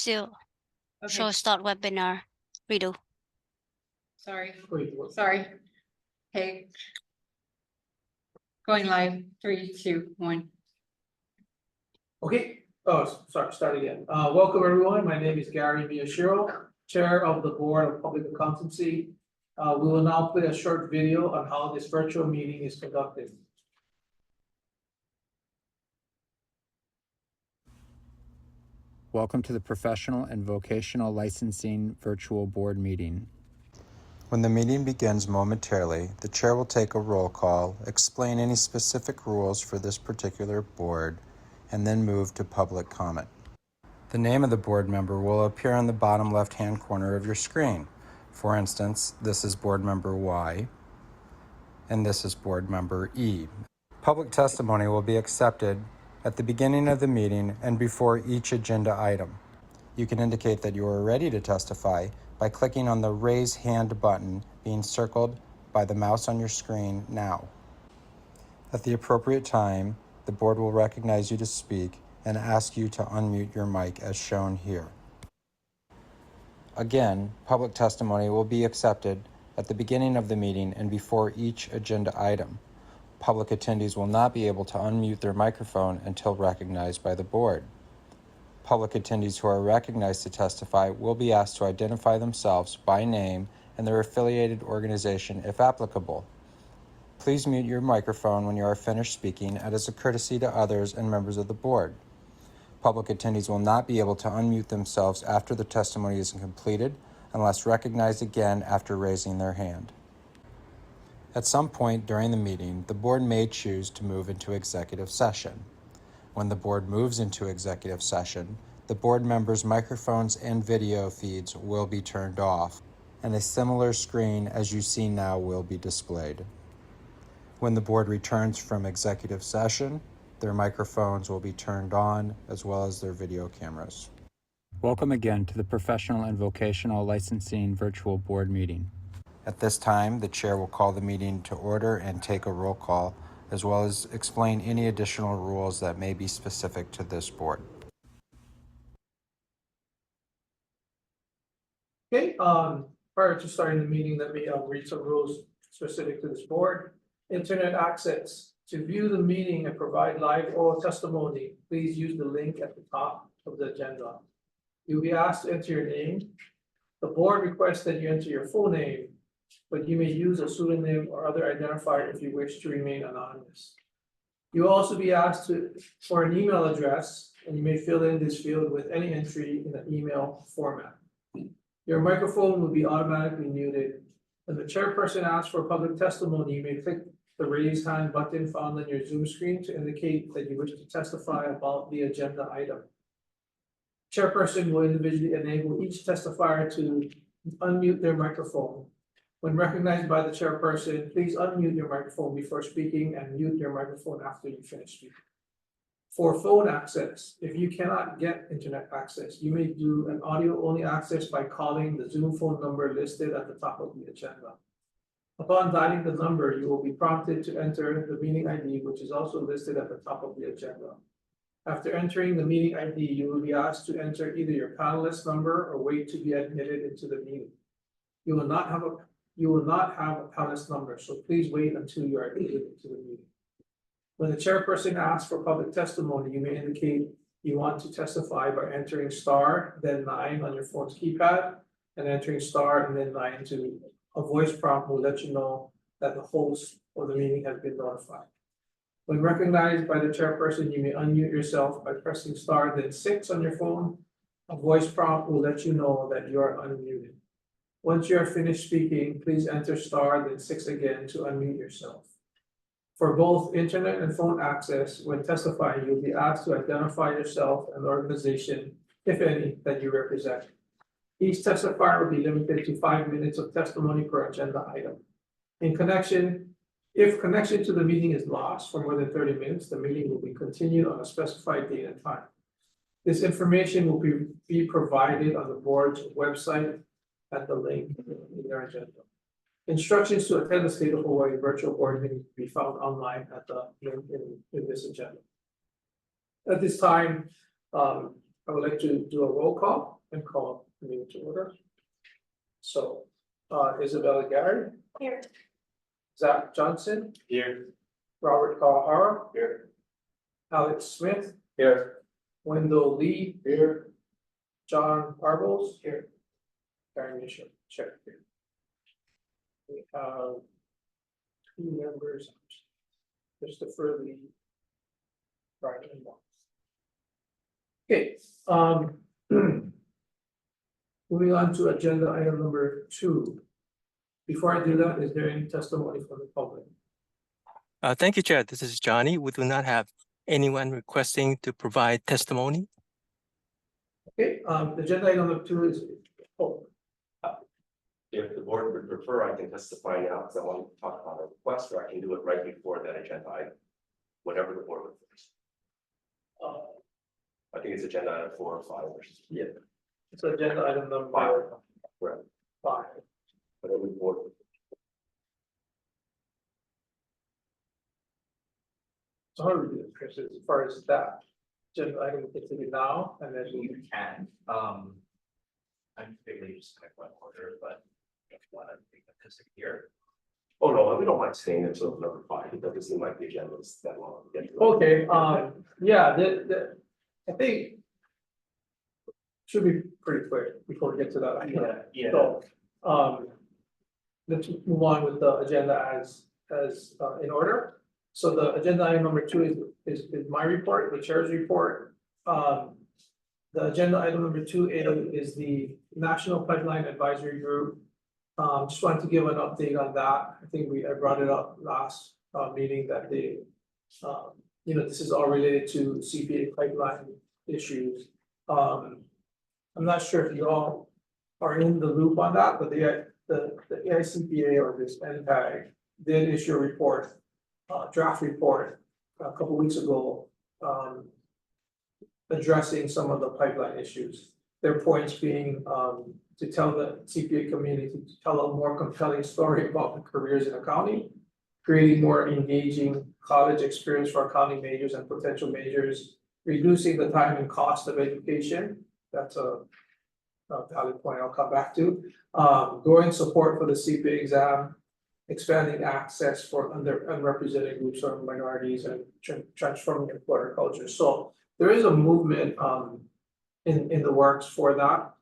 Still Okay, show start webinar. Redo. sorry, Wait, what? sorry. Okay. Going live, 3, 2, 1. Okay, sorry, start again. Welcome everyone. My name is Gary Miyashiro, Chair of the Board of Public Accountancy. We will now play a short video on how this virtual meeting is conducted. Welcome to the Professional and Vocational Licensing Virtual Board Meeting. When the meeting begins momentarily, the chair will take a roll call, explain any specific rules for this particular board, and then move to public comment. The name of the board member will appear on the bottom left-hand corner of your screen. For instance, this is board member Y, and this is board member E. Public testimony will be accepted at the beginning of the meeting and before each agenda item. You can indicate that you are ready to testify by clicking on the Raise Hand button being circled by the mouse on your screen now. At the appropriate time, the board will recognize you to speak and ask you to unmute your mic as shown here. Again, public testimony will be accepted at the beginning of the meeting and before each agenda item. Public attendees will not be able to unmute their microphone until recognized by the board. Public attendees who are recognized to testify will be asked to identify themselves by name and their affiliated organization if applicable. Please mute your microphone when you are finished speaking as a courtesy to others and members of the board. Public attendees will not be able to unmute themselves after the testimony is completed unless recognized again after raising their hand. At some point during the meeting, the board may choose to move into executive session. When the board moves into executive session, the board members' microphones and video feeds will be turned off, and a similar screen as you see now will be displayed. When the board returns from executive session, their microphones will be turned on as well as their video cameras. Welcome again to the Professional and Vocational Licensing Virtual Board Meeting. At this time, the chair will call the meeting to order and take a roll call, as well as explain any additional rules that may be specific to this board. Okay, prior to starting the meeting, let me read some rules specific to this board. Internet access. To view the meeting and provide live oral testimony, please use the link at the top of the agenda. You'll be asked to enter your name. The board requests that you enter your full name, but you may use a pseudonym or other identifier if you wish to remain anonymous. You'll also be asked for an email address, and you may fill in this field with any entry in the email format. Your microphone will be automatically muted. When the chairperson asks for public testimony, you may click the raise hand button found on your Zoom screen to indicate that you wish to testify about the agenda item. Chairperson will individually enable each testifier to unmute their microphone. When recognized by the chairperson, please unmute your microphone before speaking and mute your microphone after you finish speaking. For phone access, if you cannot get internet access, you may do an audio-only access by calling the Zoom phone number listed at the top of the agenda. Upon dialing the number, you will be prompted to enter the meeting ID, which is also listed at the top of the agenda. After entering the meeting ID, you will be asked to enter either your panelist number or wait to be admitted into the meeting. You will not have a panelist number, so please wait until you are admitted into the meeting. When the chairperson asks for public testimony, you may indicate you want to testify by entering star, then 9 on your phone's keypad, and entering star and then 9 to a voice prompt will let you know that the host of the meeting has been notified. When recognized by the chairperson, you may unmute yourself by pressing star, then 6 on your phone. A voice prompt will let you know that you are unmuted. Once you are finished speaking, please enter star, then 6 again to unmute yourself. For both internet and phone access, when testifying, you'll be asked to identify yourself and the organization, if any, that you represent. Each testifier will be limited to 5 minutes of testimony per agenda item. If connection to the meeting is lost for more than 30 minutes, the meeting will be continued on a specified date and time. This information will be provided on the board's website at the link in their agenda. Instructions to attend the State of Hawaii virtual board meeting can be found online at the link in this agenda. At this time, I would like to do a roll call and call the meeting to order. So, Isabella Gary. Here. Zach Johnson, Here. Robert Kawahara, Here. Alex Smith, Here. Wendell Lee, Here. John Arbels. Here. Karen Mitchell, check here. We have two members, Christopher Lee. Brian and Mark. Okay, moving on to agenda item number 2. Before I do that, is there any testimony from the public? Thank you, Chair. This is Johnny. We do not have anyone requesting to provide testimony. Okay, agenda item number 2 is, If the board would prefer, I can testify now because I want to talk about a request, or I can do it right before that agenda item. Whatever the board prefers. I think it's agenda item 4 or 5 or something. yeah, it's agenda item number 5. Whatever the board. So how do we do this, Chris, as far as that agenda item gets to be now, and then we You can, I'm figuring just kind of one order, but if you want to make a visit here. Oh, no, we don't mind staying until number 5. It doesn't seem like the agenda is that long. to get to. okay, yeah, I think should be pretty quick before we get to that. Yeah. So, let's move on with the agenda as in order. So the agenda item number 2 is my report, the chair's report. The agenda item number 2 is the National Pipeline Advisory Group. Just wanted to give an update on that. I think I brought it up last meeting that they, this is all related to CPA pipeline issues. I'm not sure if you all are in the loop on that, but the AICPA or this NPAG did issue a report, draft report a couple weeks ago, addressing some of the pipeline issues. Their points being to tell the CPA community to tell a more compelling story about the careers in accounting, creating more engaging college experience for accounting majors and potential majors, reducing the time and cost of education. That's a valid point I'll come back to. Growing support for the CPA exam, expanding access for unrepresented groups or minorities, and transforming employer culture. So there is a movement in the works for that.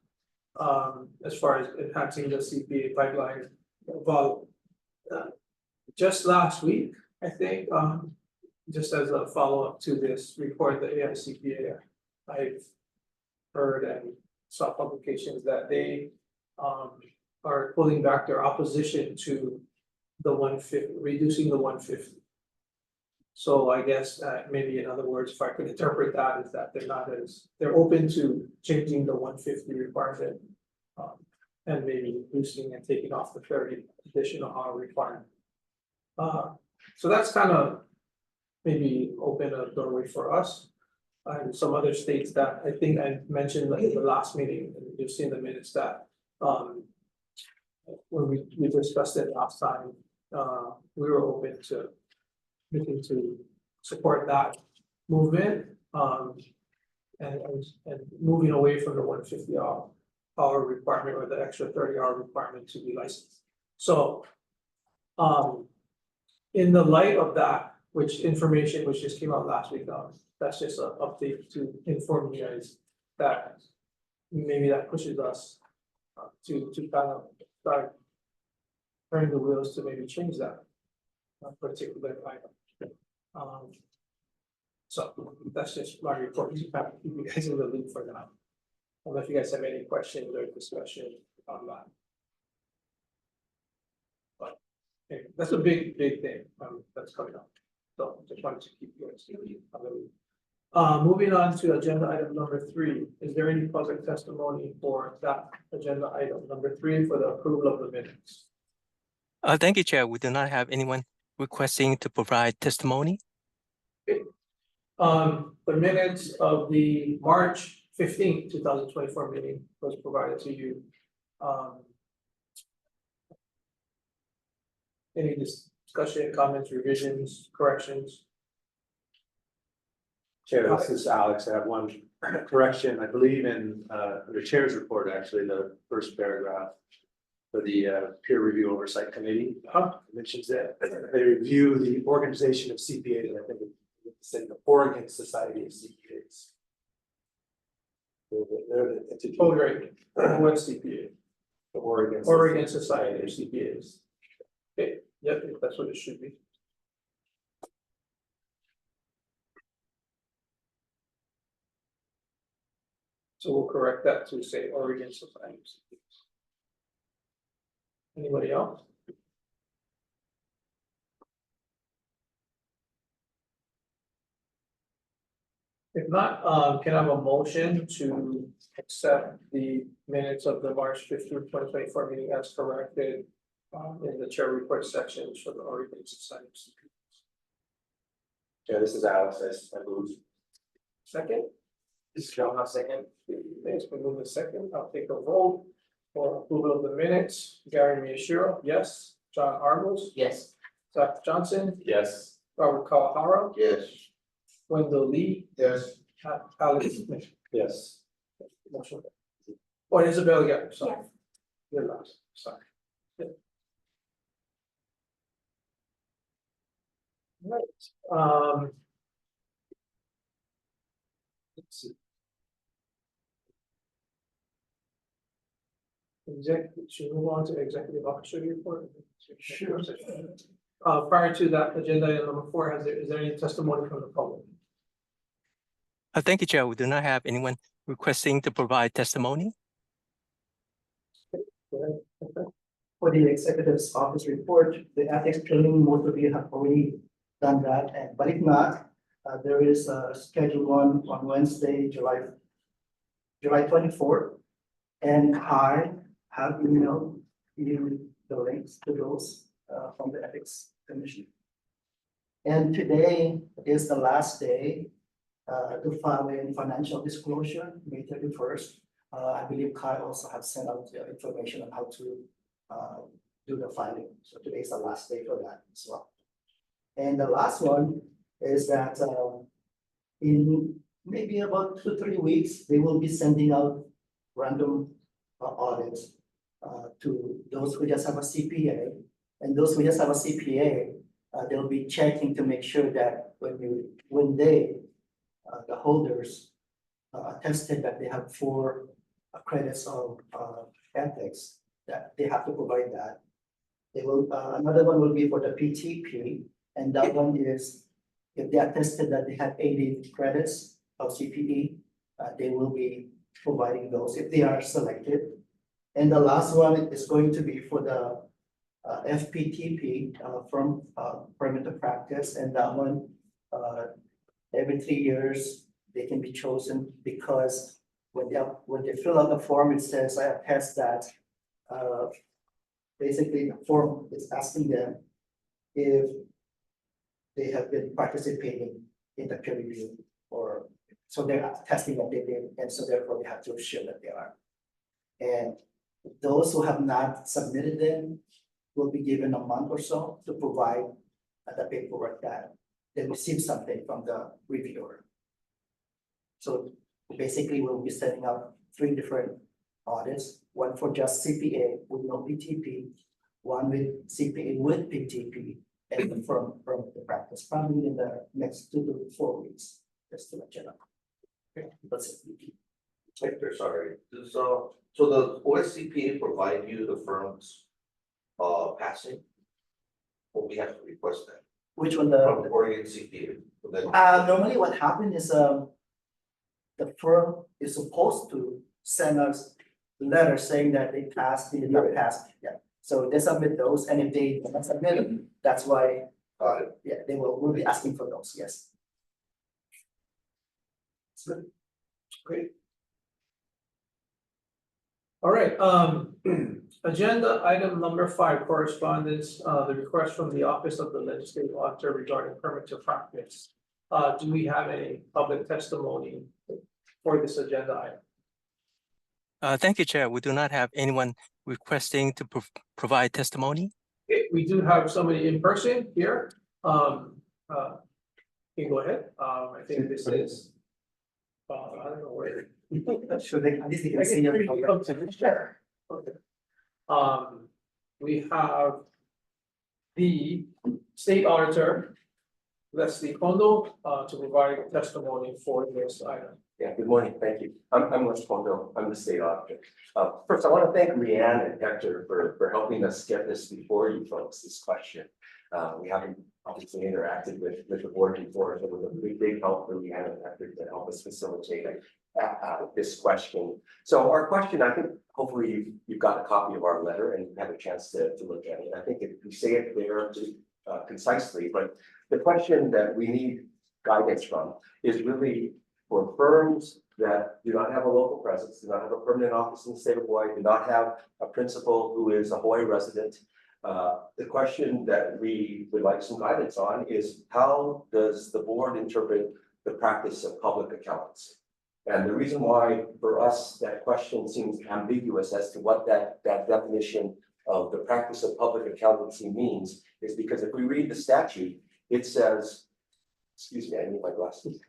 As far as enhancing the CPA pipeline. Well, just last week, I think, just as a follow-up to this report, the AICPA, I've heard and saw publications that they are pulling back their opposition to the 150, reducing the 150. So I guess maybe in other words, if I could interpret that, is that they're open to changing the 150 requirement. And maybe boosting and taking off the 30 additional hour requirement. So that's kind of maybe open a doorway for us. And some other states that I think I mentioned like in the last meeting, and you've seen the minutes that when we discussed it last time, we were open to looking to support that movement and moving away from the 150 hour requirement or the extra 30-hour requirement to be licensed. So in the light of that, which just came out last week, that's just an update to inform you guys that maybe that pushes us to kind of start turning the wheels to maybe change that particular item. So that's just my report. You kind of keep you guys in the loop for now. I don't know if you guys have any questions or discussion on that. But okay, that's a big thing that's coming up. So just wanted to keep you guys on the loop. Moving on to agenda item number 3. Is there any public testimony for that agenda item number 3 for the approval of the minutes? Thank you, Chair. We do not have anyone requesting to provide testimony. Okay. The minutes of the March 15th, 2024 meeting was provided to you. Any discussion, comments, revisions, corrections? Chair, this is Alex. I have one correction, I believe in the chair's report, actually, the first paragraph. For the peer review oversight committee, mentions that they review the organization of CPAs, and I think it's in the Oregon Society of CPAs. They're the entity. Oh, great. What's CPA? The Oregon. Oregon Society of CPAs. Okay, yep, that's what it should be. So we'll correct that to say Oregon Society of CPAs. Anybody else? If not, can I have a motion to accept the minutes of the March 15, 2024 meeting as corrected in the chair report section for the Oregon Society of CPAs? Yeah, this is Alex, I move. Second? This is John, second. Thanks for moving second. I'll take a vote for approval of the minutes. Gary Miyashiro, yes. John Armos, Yes. Zach Johnson, Yes. Robert Kawahara, Yes. Wendell Lee, Yes. Alex Smith. Yes. Motion. Oh, Isabel, yeah, sorry. Yes. You're last, sorry. Yeah. Right, let's see. Should we move on to executive officer report? Sure. Prior to that, agenda item number 4, is there any testimony from the public? Thank you, Chair. We do not have anyone requesting to provide testimony. Go ahead. Okay. For the executive's office report, the ethics training, most of you have already done that, but if not, there is a scheduled one on Wednesday, July 24th. And I have emailed you the links to those from the ethics commission. And today is the last day to file a financial disclosure, May 31st. I believe Kai also has sent out the information on how to do the filing. So today is the last day for that as well. And the last one is that in maybe about 2-3 weeks, they will be sending out random audits to those who just have a CPA. And those who just have a CPA, they'll be checking to make sure that when they, the holders, attested that they have 4 credits of ethics, that they have to provide that. They will, another one will be for the PTP, and that one is if they attested that they have 80 credits of CPE, they will be providing those if they are selected. And the last one is going to be for the FPTP from permit to practice, and that one every 3 years they can be chosen because when they fill out the form, it says I attest that basically the form is asking them if they have been participating in the peer review, or so they're testing that they did, and so therefore they have to show that they are. And those who have not submitted them will be given a month or so to provide the paperwork that they receive something from the reviewer. So basically, we'll be setting up 3 different audits, one for just CPA with no PTP, one with CPA with PTP, and then from the practice, probably in the next 2 to 4 weeks, just to let you know. Okay, that's it. Victor, sorry, so the OSCPA provide you the firm's passing? Or we have to request that Which one from the the, Oregon CPA? normally what happened is, the firm is supposed to send us a letter saying that they passed, they did not pass, yeah. So they submit those, and if they don't submit them, that's why, Got it. yeah, we'll be asking for those, yes. Great. All right, agenda item number 5, correspondence, the request from the Office of the Legislative Auditor regarding permit to practice. Do we have any public testimony for this agenda item? Thank you, Chair. We do not have anyone requesting to provide testimony. Okay, we do have somebody in person here. You can go ahead. I think this is I don't know where. Should they, at least they I can guess see your we color. come to the chair. Okay. We have the state auditor, Leslie Kondo, to provide testimony for this item. Yeah, good morning, thank you. I'm Les Pondo, I'm the state auditor. First, I want to thank Leanne and Hector for helping us get this before you folks, this question. We haven't obviously interacted with the board before, so it was a big help for Leanne and Hector to help us facilitate this question. So our question, I think, hopefully you've got a copy of our letter and had a chance to look at it. I think if we say it there concisely, but the question that we need guidance from is really for firms that do not have a local presence, do not have a permanent office in the state of Hawaii, do not have a principal who is a Hawaii resident. The question that we would like some guidance on is how does the board interpret the practice of public accountancy? And the reason why for us that question seems ambiguous as to what that definition of the practice of public accountancy means is because if we read the statute, it says, excuse me, I need my glasses.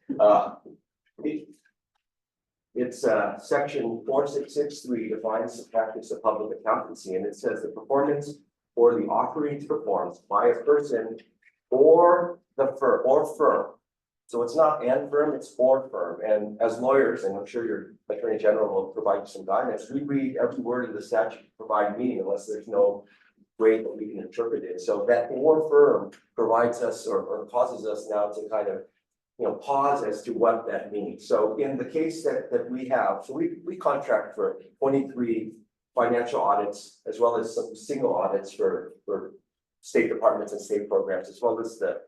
It's section 4663 defines the practice of public accountancy, and it says the performance or the offering to perform by a person or the firm. So it's not and firm, it's or firm. And as lawyers, and I'm sure your attorney general will provide you some guidance, we read every word of the statute to provide meaning unless there's no way that we can interpret it. So that or firm provides us or causes us now to kind of pause as to what that means. So in the case that we have, so we contract for 23 financial audits, as well as some single audits for state departments and state programs, as well as the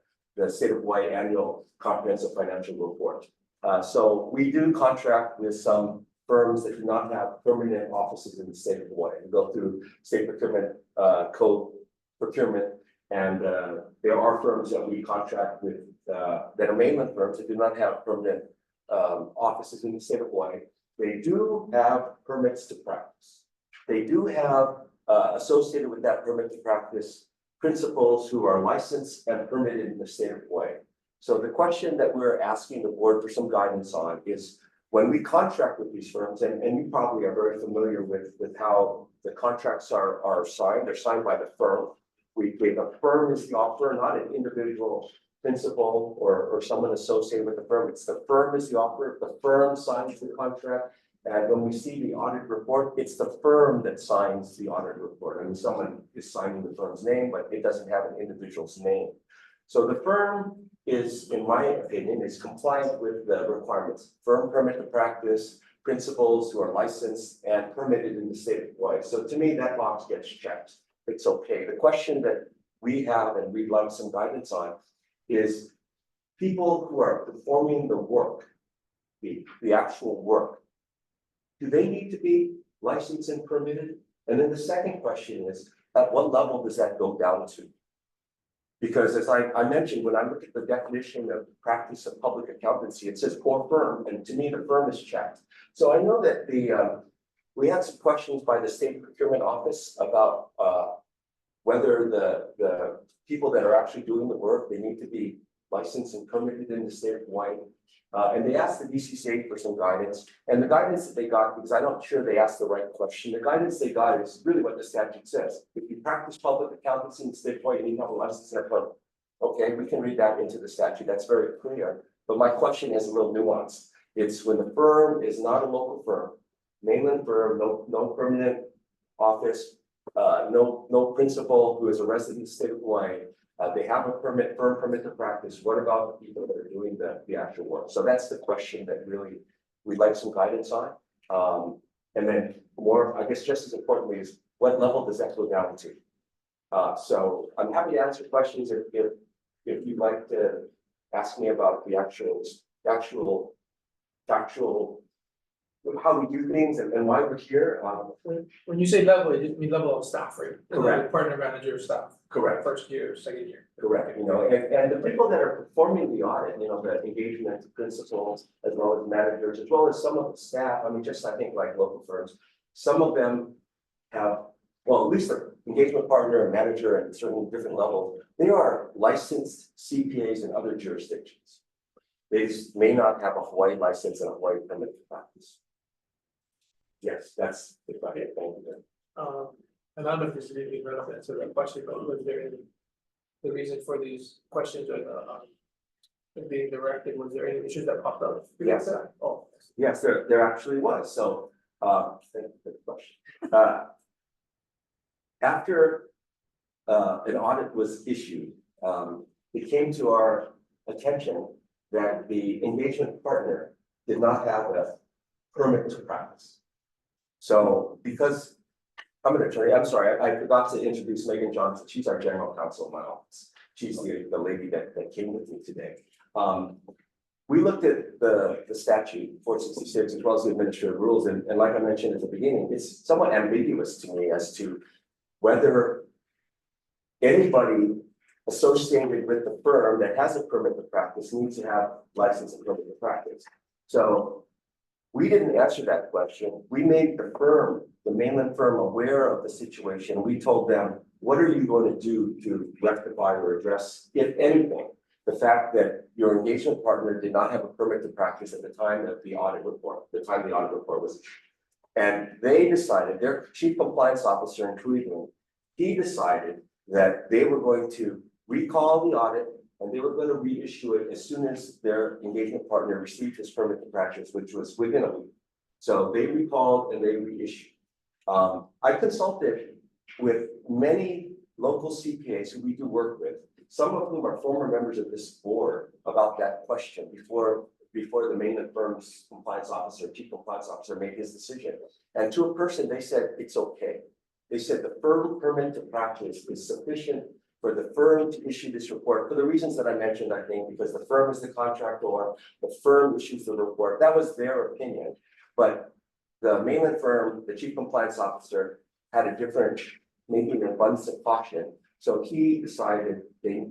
State of Hawaii annual comprehensive financial report. So we do contract with some firms that do not have permanent offices in the state of Hawaii. We go through state procurement, code procurement, and there are firms that we contract with that are mainland firms that do not have permanent offices in the state of Hawaii. They do have permits to practice. They do have associated with that permit to practice principals who are licensed and permitted in the state of Hawaii. So the question that we're asking the board for some guidance on is when we contract with these firms, and you probably are very familiar with how the contracts are signed, they're signed by the firm. The firm is the offerer, not an individual principal or someone associated with the firm. It's the firm is the offerer, the firm signs the contract. And when we see the audit report, it's the firm that signs the audit report. I mean, someone is signing the firm's name, but it doesn't have an individual's name. So the firm is, in my opinion, is compliant with the requirements. Firm permit to practice, principals who are licensed and permitted in the state of Hawaii. So to me, that box gets checked. It's okay. The question that we have and we'd like some guidance on is people who are performing the work, the actual work, do they need to be licensed and permitted? And then the second question is, at what level does that go down to? Because as I mentioned, when I look at the definition of practice of public accountancy, it says or firm, and to me, the firm is checked. So I know that we had some questions by the state procurement office about whether the people that are actually doing the work, they need to be licensed and permitted in the state of Hawaii. And they asked the DCCA for some guidance, and the guidance that they got, because I'm not sure they asked the right question, the guidance they got is really what the statute says. If you practice public accountancy in the state of Hawaii, you need to have a license and a permit. Okay, we can read that into the statute, that's very clear. But my question is a little nuanced. It's when the firm is not a local firm, mainland firm, no permanent office, no principal who is a resident of the state of Hawaii. They have a firm permit to practice. What about the people that are doing the actual work? So that's the question that really we'd like some guidance on. And then more, I guess just as importantly is what level does that go down to? So I'm happy to answer questions if you'd like to ask me about the actual factual how we do things and why we're here. When you say level, you mean level of staff, right? Correct. Partner manager staff. Correct. First year, second year. Correct, and the people that are performing the audit, the engagement principals, as well as managers, as well as some of the staff, I mean, just I think like local firms, some of them have, well, at least the engagement partner and manager at certain different levels, they are licensed CPAs in other jurisdictions. They may not have a Hawaii license and a Hawaii permit to practice. Yes, that's the right thing. And I don't know if this is even relevant to the question, but was there any, the reason for these questions or being directed, was there any issues that popped up? Yes. Oh, Yes, there actually was, so, thank you for the question. After, an audit was issued, it came to our attention that the engagement partner did not have a permit to practice. So, because I'm an attorney, I'm sorry, I forgot to introduce Megan Johnson, she's our general counsel in my office. She's the lady that came with me today. We looked at the statute 466 as well as the administrative rules, and like I mentioned at the beginning, it's somewhat ambiguous to me as to whether anybody associated with the firm that has a permit to practice needs to have license and permit to practice. So we didn't answer that question. We made the firm, the mainland firm, aware of the situation. We told them, what are you going to do to rectify or address, if anything, the fact that your engagement partner did not have a permit to practice at the time of the audit report, the time the audit report was issued. And they decided, their chief compliance officer in Cleveland, he decided that they were going to recall the audit and they were going to reissue it as soon as their engagement partner received his permit to practice, which was within a week. So they recalled and they reissued. I consulted with many local CPAs who we do work with, some of whom are former members of this board, about that question before the mainland firm's compliance officer, chief compliance officer, made his decision. And to a person, they said it's okay. They said the firm permit to practice is sufficient for the firm to issue this report for the reasons that I mentioned, I think, because the firm is the contractor, the firm issues the report. That was their opinion. But the mainland firm, the chief compliance officer, had a different, maybe an abundance of caution. So he decided the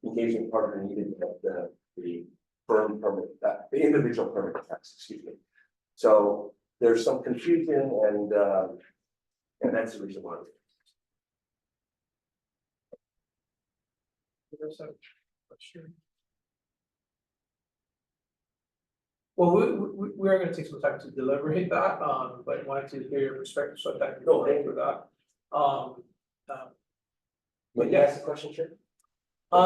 engagement partner needed to have the firm permit, the individual permit to practice, excuse me. So there's some confusion and that's the reason why. Well, we are gonna take some time to deliberate that, but wanted to hear your perspective, so thank you for that. May I ask a question, Chair? I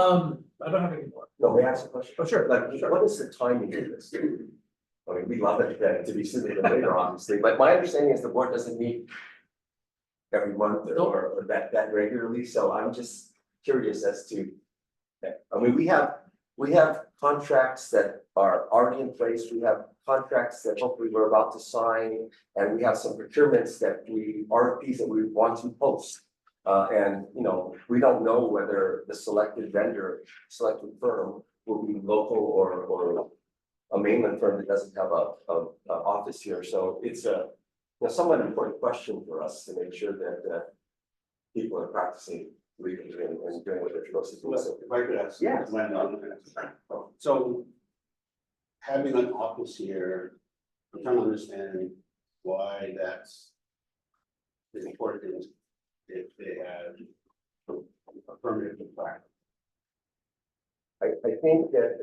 don't have any more. No, may I ask a question? Oh, sure. Like, what is the timing of this? I mean, we love it to be sooner than later, obviously, but my understanding is the board doesn't meet every month or that regularly, so I'm just curious as to, I mean, we have contracts that are already in place, we have contracts that hopefully we're about to sign, and we have some procurements that RFPs that we want to post. And, you know, we don't know whether the selected firm will be local or a mainland firm that doesn't have a office here. So it's a somewhat important question for us to make sure that people are practicing legally and doing what they're supposed to do. So, If I could ask. Yeah. So having an office here, I'm trying to understand why that's important if they have a permanent practice. I think that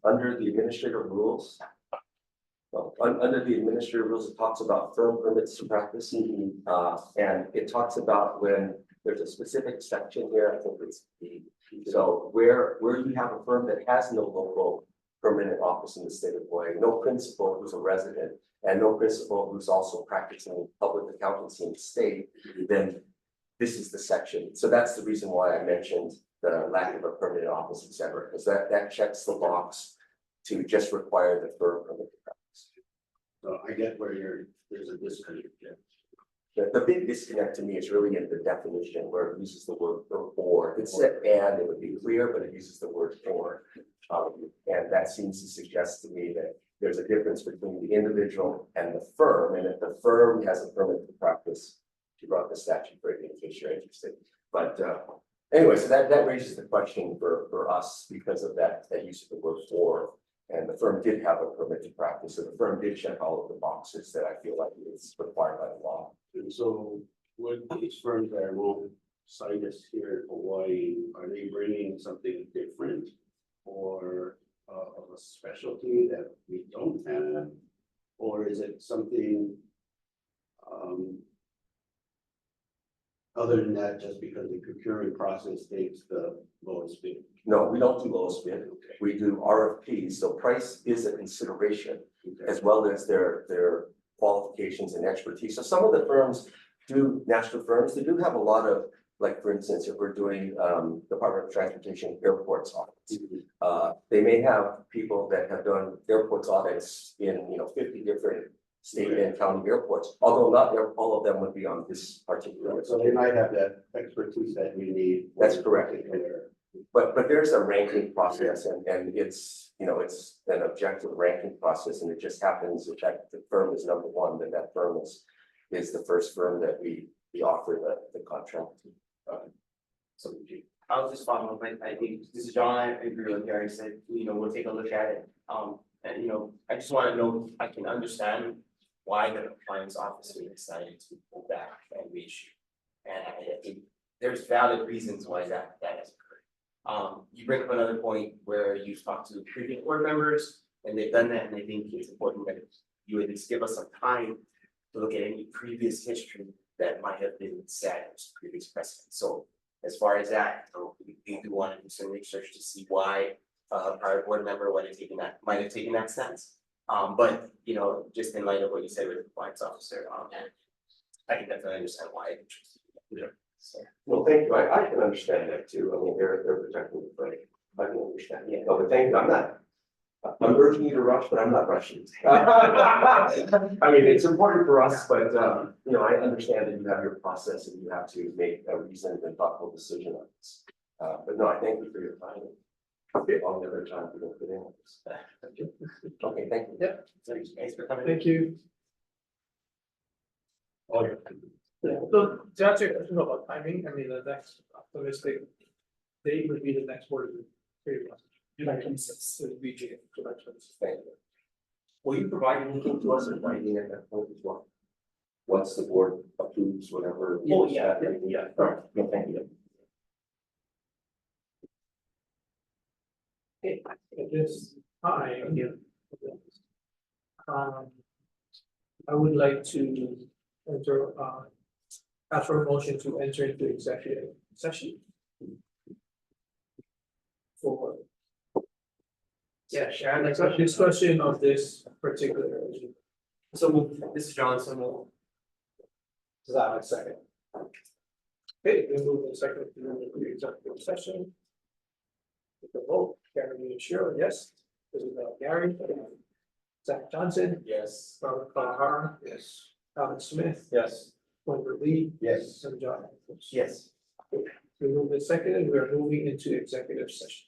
under the administrative rules, under the administrative rules, it talks about firm permits to practice. And it talks about when there's a specific section here, I think it's so where you have a firm that has no local permanent office in the state of Hawaii, no principal who's a resident, and no principal who's also practicing public accountancy in the state, then this is the section. So that's the reason why I mentioned the lack of a permanent office, et cetera, because that checks the box to just require the firm permit to practice. So I get where there's a disconnect. The big disconnect to me is really in the definition where it uses the word or. If it said and, it would be clear, but it uses the word or. And that seems to suggest to me that there's a difference between the individual and the firm, and if the firm has a permit to practice, you brought the statute for it in case you're interested. But anyway, so that raises the question for us because of that use of the word for. And the firm did have a permit to practice, so the firm did check all of the boxes that I feel like is required by the law. And so would these firms that won't cite us here in Hawaii, are they bringing something different? Or of a specialty that we don't have? Or is it something? Other than that, just because the procuring process takes the lowest bid? No, we don't do lowest bid. Okay. We do RFPs, so price is a consideration as well as their qualifications and expertise. So some of the firms national firms, they do have a lot of, like, for instance, if we're doing Department of Transportation airports audits. They may have people that have done airports audits in, 50 different state and county airports, although not all of them would be on this particular. So they might have that expertise that we need. That's correct. But there's a ranking process and it's, it's an objective ranking process, and it just happens if that the firm is number one, then that firm is the first firm that we offer the contract to. So I was just following up, I think this is John, I agree with Gary said, we'll take a look at it. And I just want to know if I can understand why the compliance officer decided to pull back and reissue. And I think there's valid reasons why that has occurred. You bring up another point where you've talked to previous board members and they've done that, and I think it's important that you at least give us some time to look at any previous history that might have been set as previous precedent. So as far as that, we do want to do some research to see why a prior board member might have taken that stance. But just in light of what you said with the compliance officer, I can definitely understand why it interested you. Yeah. So. Well, thank you. I can understand that too. I mean, they're protecting the flag. I can understand. Yeah. No, but thank you. I'm urging you to rush, but I'm not rushing. I mean, it's important for us, but I understand that you have your process and you have to make a reasoned and thoughtful decision on this. But no, I thank you for your time. All the other time we don't fit in with this. Okay, thank you. Yeah. Thanks for coming. Thank you. Oh, yeah. Yeah, so to answer your question about timing, I mean, the next optimistic date would be the next board meeting, pretty much. July 26th, it would be July 26th. Thank you. Will you provide anything to us in writing at that point as well? Once the board approves whatever. Oh, yeah. All right, no, thank you. Okay, at this time. I would like to ask for a motion to enter into executive session. For. Yeah, Sharon, Discussion of this particular issue. So this is John, so Does that have a second? Okay, we move in second to the executive session. With the vote, Karen Shiro, yes. Isabel Gary. Zach Johnson. yes. Robert Kalahara. Yes. Alan Smith. Yes. Wendy Lee. Yes. And John Andrews. Yes. We move in second and we are moving into executive session.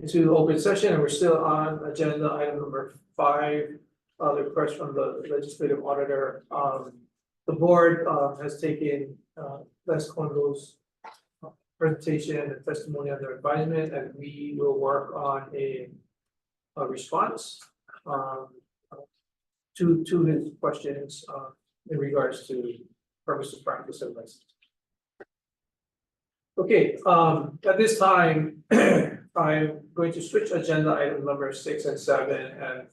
into open session, and we're still on agenda item number 5, the request from the legislative auditor. The board has taken Les Condo's presentation and testimony under advisement, and we will work on a response to his questions in regards to purpose of practice and license. Okay, at this time, I'm going to switch agenda item number 6 and 7 and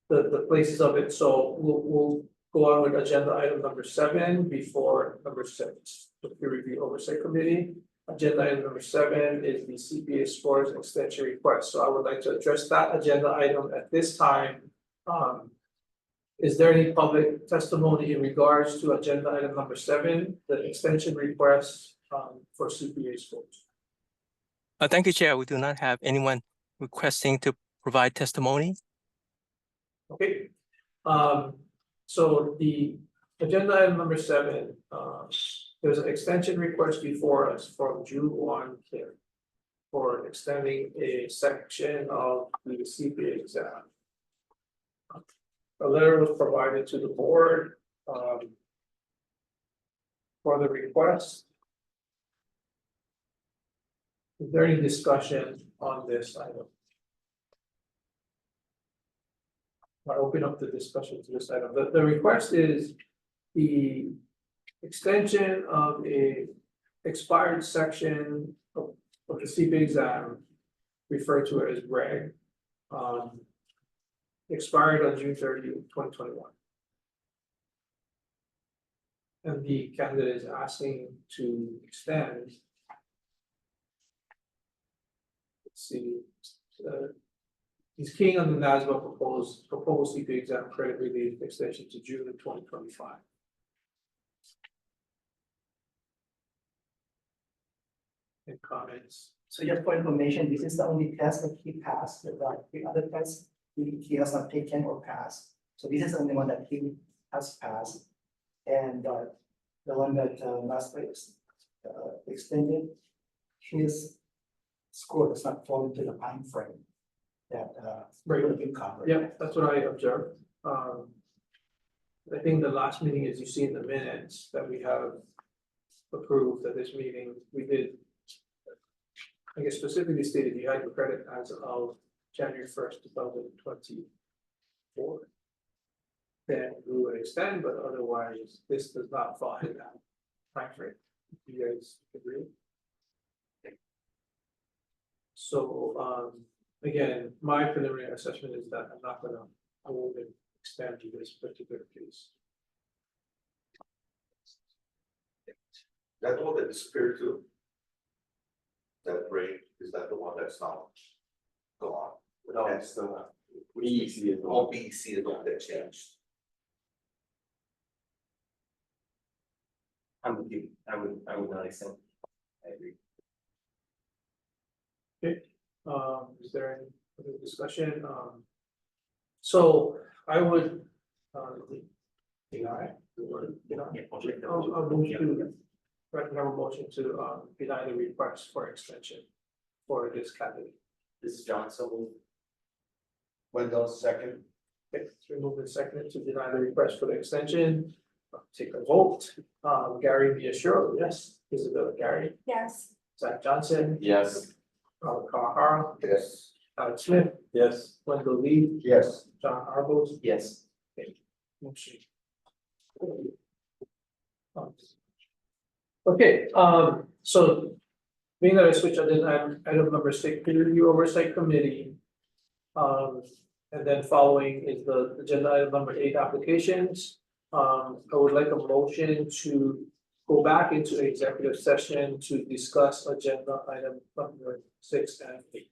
the places of it. So we'll go on with agenda item number 7 before number 6, the peer review oversight committee. Agenda item number 7 is the CPA scores extension request. So I would like to address that agenda item at this time. Is there any public testimony in regards to agenda item number 7, the extension request for CPA scores? Thank you, Chair. We do not have anyone requesting to provide testimony. Okay, so the agenda item number 7, there's an extension request before us from June 1 for extending a section of the CPA exam. A letter was provided to the board for the request. Is there any discussion on this item? I open up the discussion to this item. The request is the extension of a expired section of the CPA exam, referred to as reg, expired on June 30, 2021. And the candidate is asking to extend. Let's see, he's keying on the NASBA proposed CPA exam credit relief extension to June of 2025. Any comments? So just for information, this is the only test that he passed, the other tests he has not taken or passed. So this is the only one that he has passed. And the one that last week extended, his score does not fall into the time frame that would have been covered. Yeah, that's what I observed. I think the last meeting, as you see in the minutes, that we have approved at this meeting, we did, I guess specifically stated you had your credit as of January 1st, 2024. Then we would extend, but otherwise this does not fall in that time frame. Do you guys agree? So again, my preliminary assessment is that I won't expand to this particular case. That one that disappeared too? That rate, is that the one that's not gone? No, it's still not. BEC is the Oh, one. BEC is the one that changed. I'm with you. I would not extend. I agree. Okay, is there any other discussion? So I would, deny, I'll move to, have a motion to deny the request for extension for this candidate. This is John, so moved. Windows second. Okay, it's been moved and seconded to deny the request for the extension. Take a vote. Gary Biashiro, yes. Isabella Gary, Yes. Zach Johnson, Yes. Robert Kawahara, Yes. Alex Smith, Yes. Wendell Lee, Yes. John Arbos. Yes. Motion. Okay, so being that I switched item number 6, peer review oversight committee. And then following is the agenda item number 8, applications. I would like a motion to go back into executive session to discuss agenda item number 6 and 8.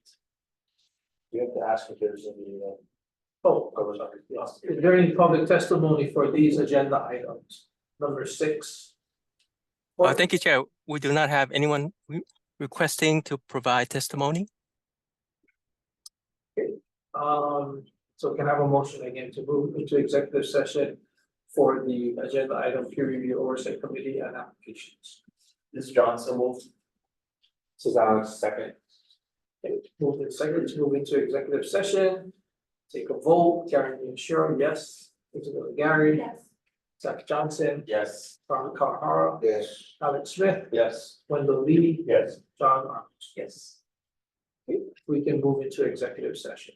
You have to ask if there's any. Oh, I was sorry. Yes. Is there any public testimony for these agenda items? Number 6. Thank you, Chair. We do not have anyone requesting to provide testimony. So can I have a motion again to move into executive session for the agenda item peer review oversight committee and applications? This is John, so moved. This is Alex, second. Okay, move in second to move into executive session. Take a vote, Karen Insure, yes. Isabella Gary. Yes. Zach Johnson, Yes. Ron Carhara, Yes. Alex Smith, Yes. Wendell Lee, Yes. John Arms. Yes. We can move into executive session.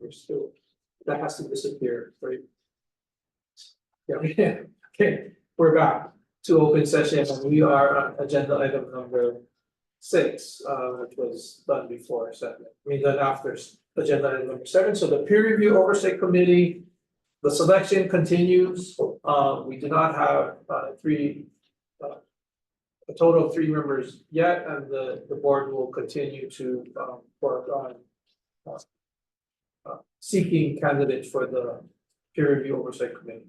we're still, that has to disappear, right? Yeah, okay, we're back to open session, and we are on agenda item number 6, which was done before 7, done after agenda item number 7, so the peer review oversight committee. The selection continues, we do not have, a total of 3 members yet, and the board will continue to, work on. Seeking candidates for the peer review oversight committee.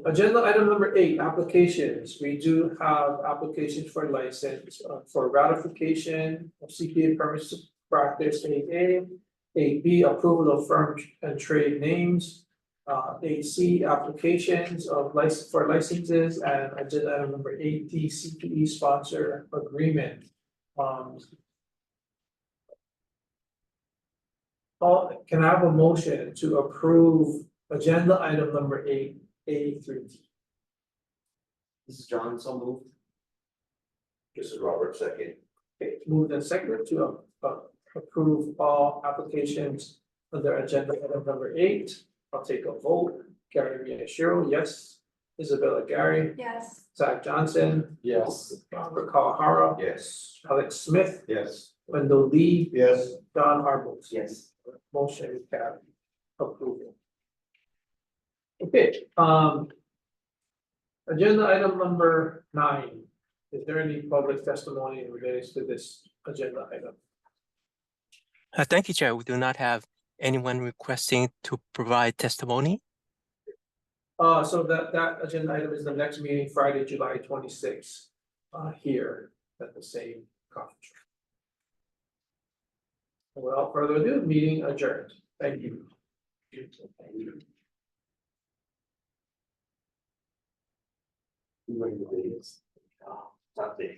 Agenda item number 8, applications. We do have applications for license, for ratification of CPA permits to practice 8A. 8B, approval of firm and trade names. 8C, applications of license for licenses, and agenda item number 8D, CPE sponsor agreement. Can I have a motion to approve agenda item number 8A through D? This is John, so moved. This is Robert, second. Okay, moved and seconded to approve all applications under agenda item number 8. I'll take a vote. Gary Miyashiro, yes. Isabella Gary, Yes. Zach Johnson, Yes. Robert Kawahara, Yes. Alex Smith, Yes. Wendell Lee, Yes. Don Arbus. Yes. Motion carried. Approval. Okay, agenda item number 9. Is there any public testimony related to this agenda item? Thank you, Chair. We do not have anyone requesting to provide testimony. So that agenda item is the next meeting, Friday, July 26th, here at the same conference room. Without further ado, meeting adjourned. Thank you. Something.